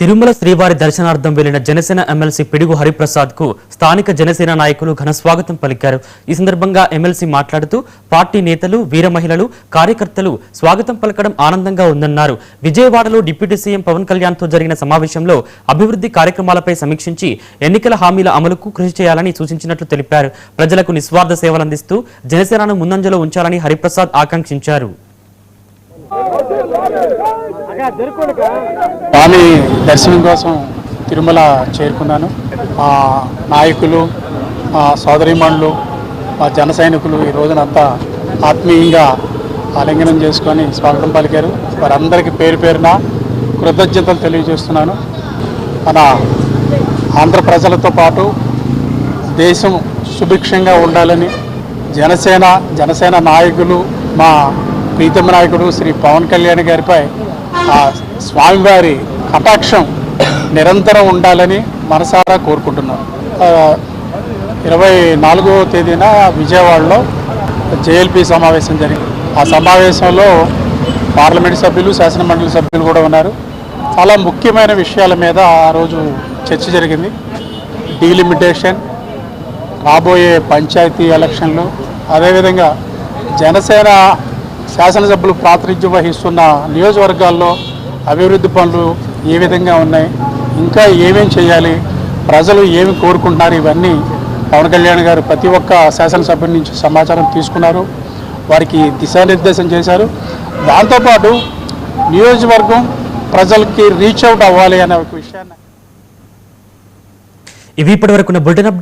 తిరుమల శ్రీవారి దర్శనార్థం వెళ్లిన జనసేన ఎమ్మెల్సీ పిడుగు హరిప్రసాద్ కు స్థానిక జనసేన నాయకులు ఘన స్వాగతం పలికారు. ఈ సందర్భంగా ఎమ్మెల్సీ మాట్లాడుతూ పార్టీ నేతలు, వీర మహిళలు, కార్యకర్తలు స్వాగతం పలకడం ఆనందంగా ఉందన్నారు. విజయవాడలో డిప్యూటీ సీఎం పవన్ కళ్యాణ్ తో జరిగిన సమావేశంలో అభివృద్ధి కార్యక్రమాలపై సమీక్షించి ఎన్నికల హామీల అమలుకు కృషి చేయాలని సూచించినట్లు తెలిపారు. ప్రజలకు నిస్వార్థ సేవలందిస్తూ జనసేనను ముందంజలో ఉంచాలని హరిప్రసాద్ ఆకాంక్షించారు. స్వామి దర్శనం కోసం తిరుమల చేరుకున్నాను. మా నాయకులు, మా సోదరీమణులు, మా జన సైనికులు ఈ రోజునంతా ఆత్మీయంగా ఆలింగనం చేసుకొని స్వాగతం పలికారు. వారందరికీ పేరు పేరున కృతజ్ఞతలు తెలియజేస్తున్నాను. మన ఆంధ్ర ప్రజలతో పాటు దేశం సుభిక్షంగా ఉండాలని జనసేన నాయకులు, మా ప్రీతమ నాయకుడు శ్రీ పవన్ కళ్యాణ్ గారిపై ఆ స్వామివారి కటాక్షం నిరంతరం ఉండాలని మనసారా కోరుకుంటున్నాను. 24వ తేదీన విజయవాడలో జేఎల్పీ సమావేశం జరిగింది. ఆ సమావేశంలో పార్లమెంట్ సభ్యులు, శాసనమండలి సభ్యులు కూడా ఉన్నారు. చాలా ముఖ్యమైన విషయాల మీద ఆ రోజు చర్చ జరిగింది. డీలిమిటేషన్, రాబోయే పంచాయతీ ఎలక్షన్లు, అదేవిధంగా జనసేన శాసనసభ్యులు ప్రాతినిధ్యం వహిస్తున్న నియోజకవర్గాల్లో అభివృద్ధి పనులు ఏ విధంగా ఉన్నాయి, ఇంకా ఏమేం చేయాలి, ప్రజలు ఏమి కోరుకుంటున్నారు, ఇవన్నీ పవన్ కళ్యాణ్ గారు ప్రతి ఒక్క శాసనసభ్యుల నుంచి సమాచారం తీసుకున్నారు. వారికి దిశానిర్దేశం చేశారు. దాంతోపాటు నియోజకవర్గం ప్రజలకి రీచ్ అవుట్ అవ్వాలి అనే ఒక విషయాన్ని ఇవి ఇప్పటివరకు